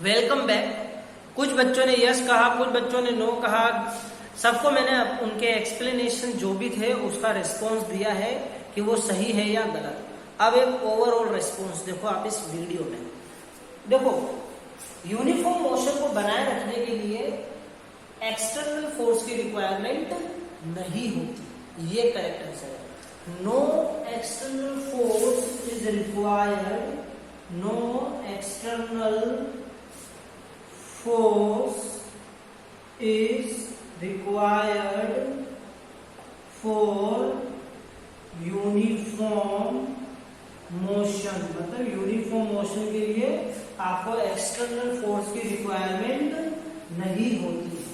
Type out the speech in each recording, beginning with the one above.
Welcome back. कुछ बच्चों ने यस कहा, कुछ बच्चों ने नो कहा। सबको मैंने उनके एक्सप्लेनेशन जो भी थे उसका रिस्पॉन्स दिया है कि वो सही है या गलत। अब एक ओवरऑल रिस्पॉन्स देखो आप इस वीडियो में। देखो, यूनिफॉर्म मोशन को बनाए रखने के लिए एक्सटर्नल फोर्स की रिक्वायरमेंट नहीं होती, ये करेक्ट आंसर है। No external force is required, no external force is required for uniform motion। मतलब यूनिफॉर्म मोशन के लिए आपको एक्सटर्नल फोर्स की रिक्वायरमेंट नहीं होती है।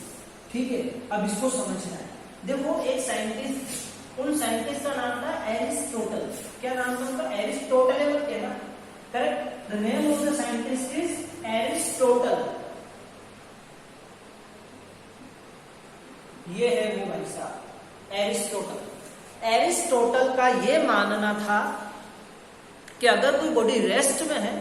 ठीक है, अब इसको समझना है। देखो, एक साइंटिस्ट, उन साइंटिस्ट का नाम था एरिस्टोटल। क्या नाम था उनका? एरिस्टोटल है वो, क्या correct? The name of the scientist is Aristotle. ये है वो भाई साहब एरिस्टोटल। एरिस्टोटल का ये मानना था कि अगर कोई बॉडी रेस्ट में है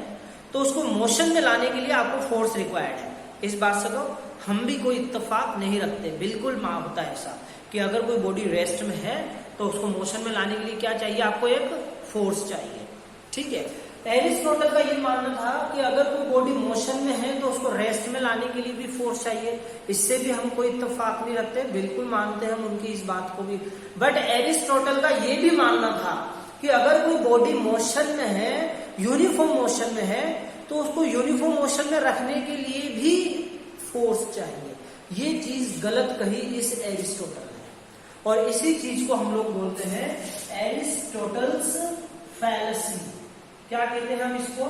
तो उसको मोशन में लाने के लिए आपको फोर्स रिक्वायर्ड है। इस बात से तो हम भी कोई इत्तेफाक नहीं रखते, बिल्कुल मां होता है ऐसा कि अगर कोई बॉडी रेस्ट में है तो उसको मोशन में लाने के लिए क्या चाहिए? आपको एक फोर्स चाहिए। ठीक है, एरिस्टोटल का ये मानना था कि अगर कोई बॉडी मोशन में है तो उसको रेस्ट में लाने के लिए भी फोर्स चाहिए। इससे भी हम कोई इत्तेफाक नहीं रखते, बिल्कुल मानते हैं हम उनकी इस बात को भी। बट एरिस्टोटल का ये भी मानना था कि अगर कोई बॉडी मोशन में है, यूनिफॉर्म मोशन में है, तो उसको यूनिफॉर्म मोशन में रखने के लिए भी फोर्स चाहिए। ये चीज गलत कही इस एरिस्टोटल ने, और इसी चीज को हम लोग बोलते हैं एरिस्टोटल्स फैलेसी। क्या कहते हैं हम इसको?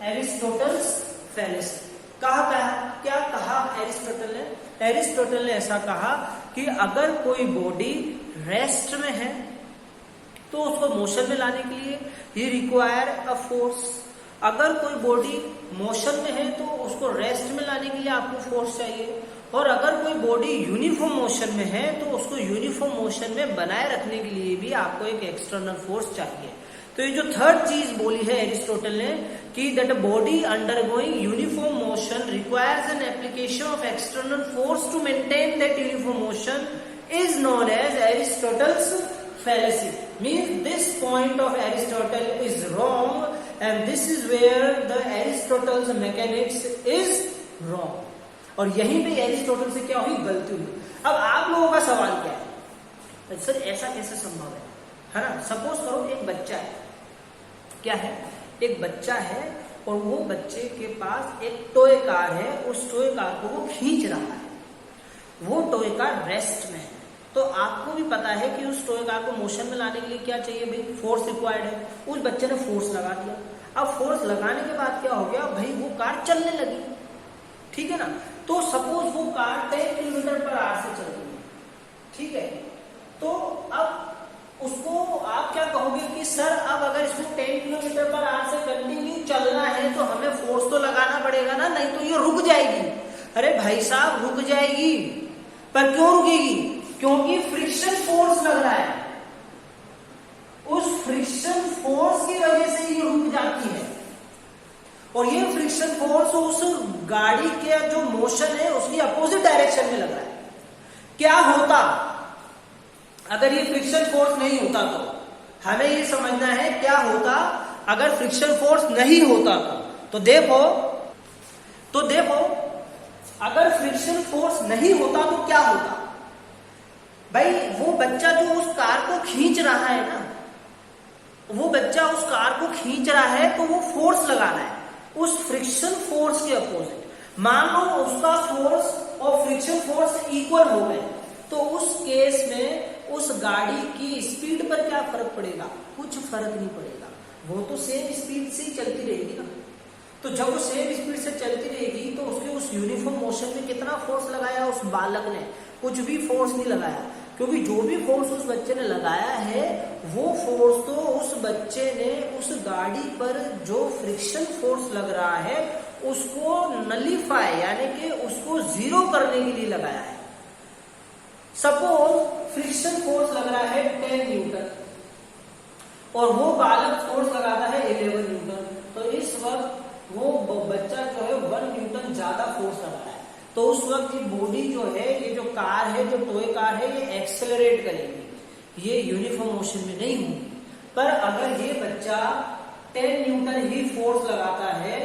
Aristotle's fallacy. क्या कहा एरिस्टोटल ने? एरिस्टोटल ने ऐसा कहा कि अगर कोई बॉडी रेस्ट में है तो उसको मोशन में लाने के लिए ही रिक्वायर अ फोर्स। अगर कोई बॉडी मोशन में है तो उसको रेस्ट में लाने के लिए आपको फोर्स चाहिए। और अगर कोई बॉडी यूनिफॉर्म मोशन में है तो उसको यूनिफॉर्म मोशन में बनाए रखने के लिए भी आपको एक एक्सटर्नल फोर्स चाहिए। तो ये जो थर्ड चीज बोली है एरिस्टोटल ने कि that body undergoing uniform motion requires an application of external force to maintain that uniform motion is known as Aristotle's fallacy. Means this point of Aristotle is wrong and this is where the Aristotle's mechanics is wrong. और यहीं पे Aristotle से क्या हुई? गलती हुई। अब आप लोगों का सवाल क्या है? सर ऐसा कैसे संभव है ना? सपोज करो एक बच्चा है, क्या है? एक बच्चा है और वो बच्चे के पास एक टॉय कार है, उस टॉय कार को वो खींच रहा है। वो टॉय कार रेस्ट में है, तो आपको भी पता है कि उस टॉय कार को मोशन में लाने के लिए क्या चाहिए भाई? फोर्स रिक्वायर्ड है। उस बच्चे ने फोर्स लगा दिया। अब फोर्स लगाने के बाद क्या हो गया भाई? वो कार चलने लगी। ठीक है ना? तो सपोज वो कार 10 किलोमीटर पर आवर से चल रही है। ठीक है, तो अब उसको आप क्या कहोगे कि सर अब अगर इसको 10 किलोमीटर पर आवर से कंटिन्यू चलना है तो हमें फोर्स तो लगाना पड़ेगा ना, नहीं तो ये रुक जाएगी। अरे भाई साहब, रुक जाएगी, पर क्यों रुकेगी? क्योंकि फ्रिक्शन फोर्स लग रहा है। उस फ्रिक्शन फोर्स की वजह से ये रुक जाती है। और ये फ्रिक्शन फोर्स उस गाड़ी के जो मोशन है उसकी अपोजिट डायरेक्शन में लग रहा है। क्या होता अगर ये फ्रिक्शन फोर्स नहीं होता? तो हमें ये समझना है क्या होता अगर फ्रिक्शन फोर्स नहीं होता तो देखो अगर फ्रिक्शन फोर्स नहीं होता तो क्या होता भाई? वो बच्चा जो उस कार को खींच रहा है ना, वो बच्चा उस कार को खींच रहा है तो वो फोर्स लगा रहा है उस फ्रिक्शन फोर्स के अपोजिट। मान लो उसका फोर्स और फ्रिक्शन फोर्स इक्वल हो गए, तो उस केस में उस गाड़ी की स्पीड पर क्या फर्क पड़ेगा? कुछ फर्क नहीं पड़ेगा, वो तो सेम स्पीड से ही चलती रहेगी ना। तो जब वो सेम स्पीड से चलती रहेगी तो उसके उस यूनिफॉर्म मोशन में कितना फोर्स लगाया उस बालक ने? कुछ भी फोर्स नहीं लगाया, क्योंकि जो भी फोर्स उस बच्चे ने लगाया है वो फोर्स तो उस बच्चे ने उस गाड़ी पर जो फ्रिक्शन फोर्स लग रहा है उसको नलीफाई यानी कि उसको जीरो करने के लिए लगाया है। सपोज फ्रिक्शन फोर्स लग रहा है 10 न्यूटन और वो बालक फोर्स लगाता है 11 न्यूटन, तो इस वक्त वो बच्चा जो है 1 न्यूटन तो उस वक्त ये बॉडी जो है, ये जो कार है, जो टॉय कार है, ये एक्सेलरेट करेगी, ये यूनिफॉर्म मोशन में नहीं होगी। पर अगर ये बच्चा 10 न्यूटन ही फोर्स लगाता है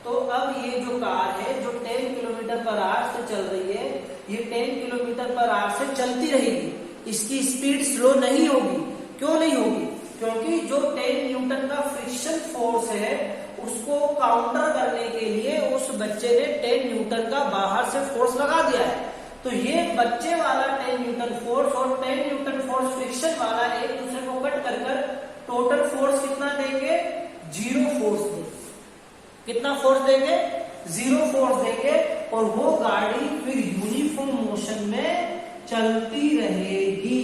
तो अब ये जो कार है जो 10 किलोमीटर पर आवर से चल रही है, ये 10 किलोमीटर पर आवर से चलती रहेगी, इसकी स्पीड स्लो नहीं होगी। क्यों नहीं होगी? क्योंकि जो 10 न्यूटन का फ्रिक्शन फोर्स है उसको काउंटर करने के लिए उस बच्चे ने 10 न्यूटन का बाहर से फोर्स लगा दिया है। तो ये बच्चे वाला 10 न्यूटन फोर्स और 10 न्यूटन फोर्स फ्रिक्शन वाला एक दूसरे को कट कर टोटल फोर्स कितना देंगे? 0 फोर्स देंगे। कितना फोर्स देंगे? 0 फोर्स देंगे और वो गाड़ी फिर यूनिफॉर्म मोशन में चलती रहेगी।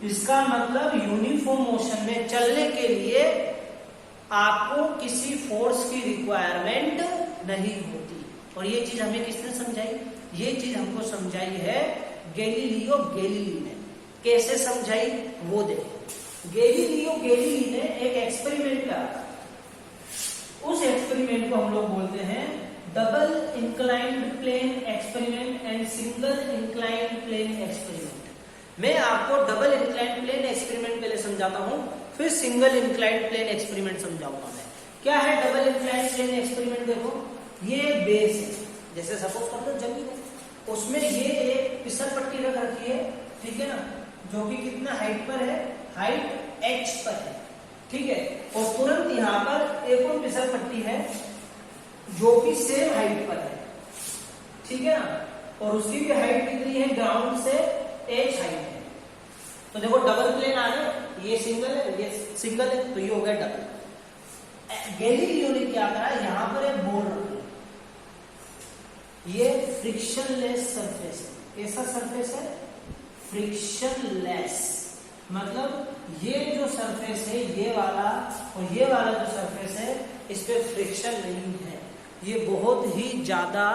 इसका मतलब यूनिफॉर्म मोशन में चलने के लिए आपको किसी फोर्स की रिक्वायरमेंट नहीं होती। और ये चीज हमें किसने समझाई? ये चीज हमको समझाई है गैलीलियो गैलीली ने। कैसे समझाई वो देखो। गैलीलियो गैलीली ने एक एक्सपेरिमेंट करा। उस एक्सपेरिमेंट को हम लोग बोलते हैं double inclined plane experiment and single inclined plane experiment. मैं आपको डबल इंक्लाइंड प्लेन एक्सपेरिमेंट पहले समझाता हूं, फिर सिंगल इंक्लाइंड प्लेन एक्सपेरिमेंट समझाऊंगा मैं। क्या है डबल इंक्लाइंड प्लेन एक्सपेरिमेंट? देखो, ये बेस है, जैसे सपोज कर लो जमीन है, उसमें ये एक फिसल पट्टी रख रखी है, ठीक है ना, जो कि कितना हाइट पर है? हाइट h पर है, ठीक है। और तुरंत यहाँ पर एक और फिसल पट्टी है जो कि सेम हाइट पर है, ठीक है ना, और उसकी भी हाइट कितनी है? ग्राउंड से h हाइट है। तो देखो डबल प्लेन आ गए, ये सिंगल है, ये सिंगल है, तो ये हो गया डबल। गैलीलियो ने क्या करा? यहां पर एक बॉल रखा, ये फ्रिक्शनलेस सरफेस है। कैसा सरफेस है? फ्रिक्शनलेस। मतलब ये जो सरफेस है, ये वाला और ये वाला जो सरफेस है, इस पे फ्रिक्शन नहीं है। ये बहुत ही ज्यादा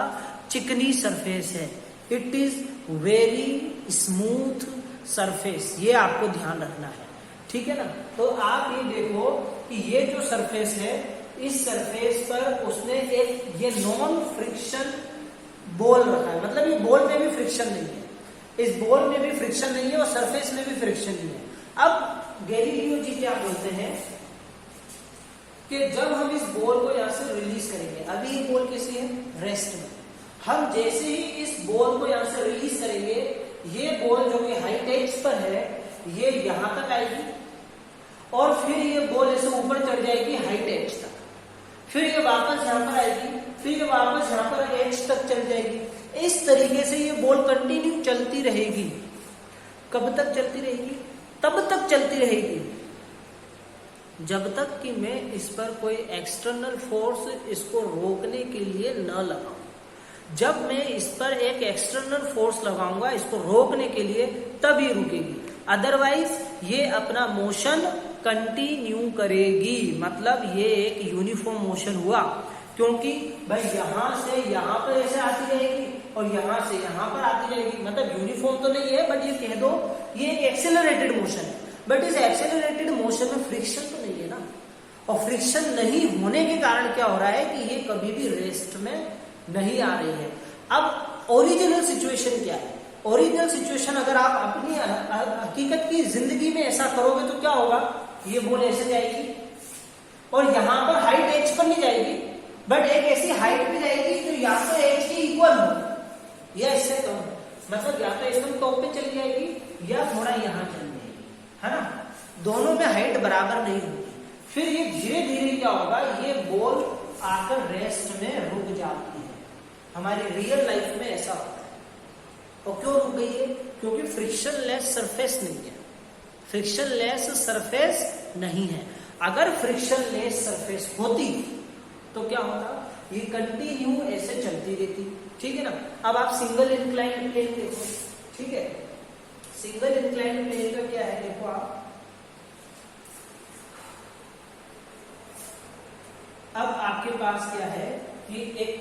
चिकनी सरफेस है। It is very smooth surface, ये आपको ध्यान रखना है, ठीक है ना। तो आप ये देखो कि ये जो सरफेस है, इस सरफेस पर उसने एक ये नॉन फ्रिक्शन बॉल रखा है। मतलब ये बॉल में भी फ्रिक्शन नहीं है, इस बॉल में भी फ्रिक्शन नहीं है और सरफेस में भी फ्रिक्शन नहीं है। अब गैलीलियो जी क्या बोलते हैं कि जब हम इस बॉल को यहां से रिलीज करेंगे, अभी ये बॉल कैसी है? रेस्ट में। हम जैसे ही इस बॉल को यहां से रिलीज करेंगे, ये बॉल जो कि हाइट h पर है, ये यहां तक आएगी और फिर ये बॉल ऐसे ऊपर चढ़ जाएगी हाइट h तक, फिर ये वापस यहां पर आएगी, फिर ये वापस यहां पर h तक चल जाएगी। इस तरीके से ये बॉल कंटिन्यू चलती रहेगी। कब तक चलती रहेगी? तब तक चलती रहेगी जब तक कि मैं इस पर कोई एक्सटर्नल फोर्स इसको रोकने के लिए न लगाऊं। जब मैं इस पर एक एक्सटर्नल फोर्स लगाऊंगा इसको रोकने के लिए, तब ये रुकेगी, अदरवाइज ये अपना मोशन कंटिन्यू करेगी। मतलब ये एक यूनिफॉर्म मोशन हुआ, क्योंकि भाई यहां से यहां पर ऐसे आती रहेगी और यहां से यहां पर आती रहेगी। मतलब यूनिफॉर्म तो नहीं है, बट ये कह दो ये एक एक्सेलरेटेड मोशन है। बट इस एक्सेलरेटेड मोशन में फ्रिक्शन तो नहीं है ना, और फ्रिक्शन नहीं होने के कारण क्या हो रहा है कि ये कभी भी रेस्ट में नहीं आ रही है। अब ओरिजिनल सिचुएशन क्या है? ओरिजिनल सिचुएशन अगर आप अपनी हकीकत की जिंदगी में ऐसा करोगे तो क्या होगा? ये बॉल ऐसे जाएगी और यहां पर हाइट h पर नहीं जाएगी, बट एक ऐसी हाइट पे जाएगी जो या तो h की इक्वल हो या इससे कम। मतलब या तो एकदम टॉप पे चली जाएगी या थोड़ा यहां चली जाएगी, है ना। दोनों में हाइट बराबर नहीं होगी। फिर ये धीरे धीरे क्या होगा? ये बॉल आकर रेस्ट में रुक जाती है। हमारी रियल लाइफ में ऐसा होता है। और क्यों रुक गई है? क्योंकि फ्रिक्शनलेस सरफेस नहीं है। फ्रिक्शनलेस सरफेस नहीं है। अगर फ्रिक्शनलेस सरफेस होती तो क्या होता? ये कंटिन्यू ऐसे चलती रहती, ठीक है ना। अब आप सिंगल इंक्लाइंड प्लेन देखो, ठीक है। सिंगल इंक्लाइंड प्लेन का क्या है? देखो आप, अब आपके पास क्या है कि एक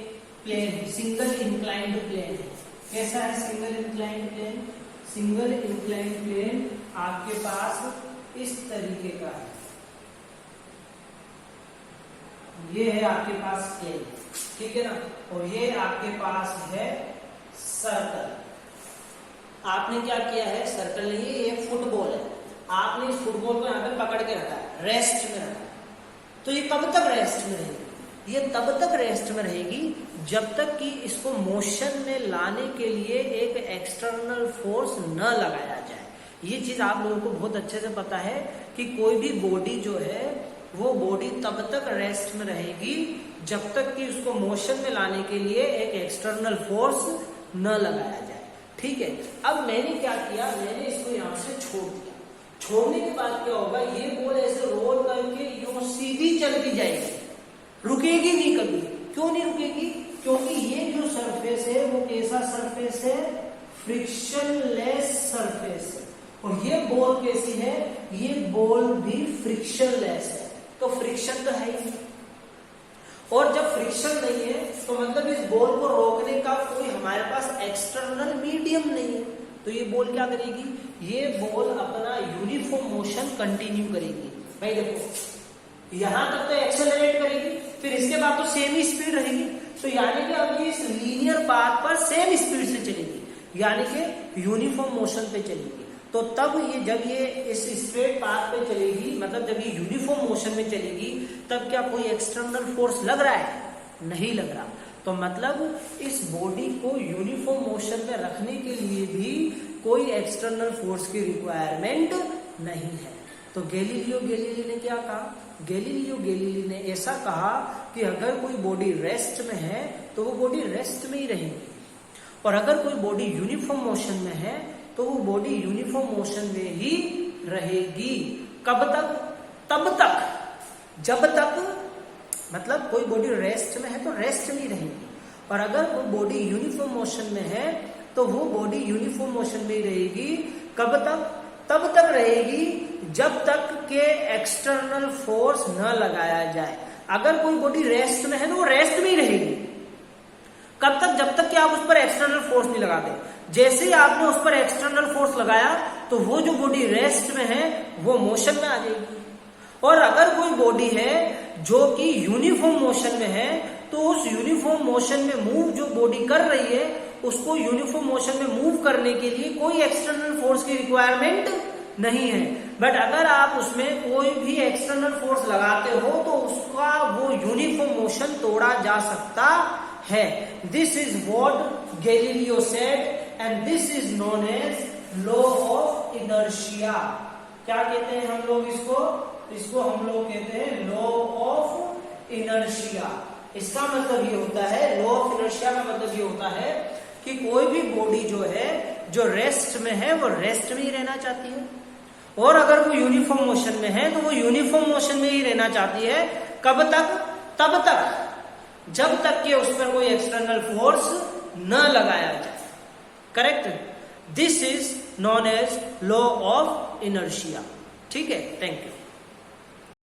प्लेन है, सिंगल इंक्लाइंड प्लेन है। कैसा है single inclined plane? Single inclined plane आपके पास इस तरीके का है। ये है आपके पास प्लेन, ठीक है ना। और ये आपके पास है सर्कल, आपने क्या किया है, सर्कल नहीं है, ये फुटबॉल है, आपने इस फुटबॉल को यहाँ पे पकड़ के रखा है, रेस्ट में रखा है, तो ये कब तक रेस्ट में रहेगी? ये तब तक रेस्ट में रहेगी जब तक कि इसको मोशन में लाने के लिए एक एक्सटर्नल फोर्स न लगाया जाए। ये चीज आप लोगों को बहुत अच्छे से पता है कि कोई भी बॉडी जो है वो बॉडी तब तक रेस्ट में रहेगी जब तक कि उसको मोशन में लाने के लिए एक एक्सटर्नल फोर्स न लगाया जाए। ठीक है, अब मैंने क्या किया, मैंने इसको यहां से छोड़ दिया। छोड़ने के बाद क्या होगा, ये बॉल ऐसे रोल करके यूं सीधी चलती जाएगी, रुकेगी नहीं कभी। क्यों नहीं रुकेगी? क्योंकि ये जो सरफेस है वो कैसा सरफेस है, फ्रिक्शनलेस सरफेस है। और ये बॉल कैसी है, ये बॉल भी फ्रिक्शनलेस है, तो फ्रिक्शन तो है ही। और जब फ्रिक्शन नहीं है तो मतलब इस बॉल को रोकने का कोई हमारे पास एक्सटर्नल मीडियम नहीं है, तो ये बॉल क्या करेगी, ये बॉल अपना यूनिफॉर्म मोशन कंटिन्यू करेगी। भाई देखो यहां तक तो एक्सेलरेट करेगी, फिर इसके बाद तो सेम ही स्पीड रहेगी, तो यानी कि अब ये इस लीनियर पाथ पर सेम स्पीड से चलेगी, यानी कि यूनिफॉर्म मोशन पे चलेगी। तो तब ये जब ये इस स्ट्रेट पाथ पे चलेगी, मतलब जब ये यूनिफॉर्म मोशन में चलेगी, तब क्या कोई एक्सटर्नल फोर्स लग रहा है? नहीं लग रहा। तो मतलब इस बॉडी को यूनिफॉर्म मोशन में रखने के लिए भी कोई एक्सटर्नल फोर्स की रिक्वायरमेंट नहीं है। तो गैलीलियो गैलीली ने क्या कहा, गैलीलियो गैलीली ने ऐसा कहा कि अगर कोई बॉडी रेस्ट में है तो वो बॉडी रेस्ट में ही रहेगी, और अगर कोई बॉडी यूनिफॉर्म मोशन में है तो वो बॉडी यूनिफॉर्म मोशन में ही रहेगी। कब तक? तब तक जब तक, मतलब कोई बॉडी रेस्ट में है तो रेस्ट में ही रहेगी, और अगर वो बॉडी यूनिफॉर्म मोशन में है तो वो बॉडी यूनिफॉर्म मोशन में ही रहेगी। कब तक? तब तक रहेगी जब तक के एक्सटर्नल फोर्स न लगाया जाए। अगर कोई बॉडी रेस्ट में है तो वो रेस्ट में ही रहेगी। कब तक? जब तक कि आप उस पर एक्सटर्नल फोर्स नहीं लगाते। जैसे ही आपने उस पर एक्सटर्नल फोर्स लगाया तो वो जो बॉडी रेस्ट में है वो मोशन में आ जाएगी। और अगर कोई बॉडी है जो कि यूनिफॉर्म मोशन में है तो उस यूनिफॉर्म मोशन में मूव जो बॉडी कर रही है उसको यूनिफॉर्म मोशन में मूव करने के लिए कोई एक्सटर्नल फोर्स की रिक्वायरमेंट नहीं है। बट अगर आप उसमें कोई भी एक्सटर्नल फोर्स लगाते हो तो उसका वो यूनिफॉर्म मोशन तोड़ा जा सकता है। This is what Galileo said and this is known as law of inertia. क्या कहते हैं हम लोग इसको? इसको हम लोग कहते हैं लॉ ऑफ इनर्शिया। इसका मतलब ये होता है, लॉ ऑफ इनर्शिया का मतलब ये होता है कि कोई भी बॉडी जो है जो रेस्ट में है वो रेस्ट में ही रहना चाहती है, और अगर वो यूनिफॉर्म मोशन में है तो वो यूनिफॉर्म मोशन में ही रहना चाहती है। कब तक? तब तक जब तक कि उस पर कोई एक्सटर्नल फोर्स न लगाया जाए। Correct? This is known as law of inertia. ठीक है, थैंक यू।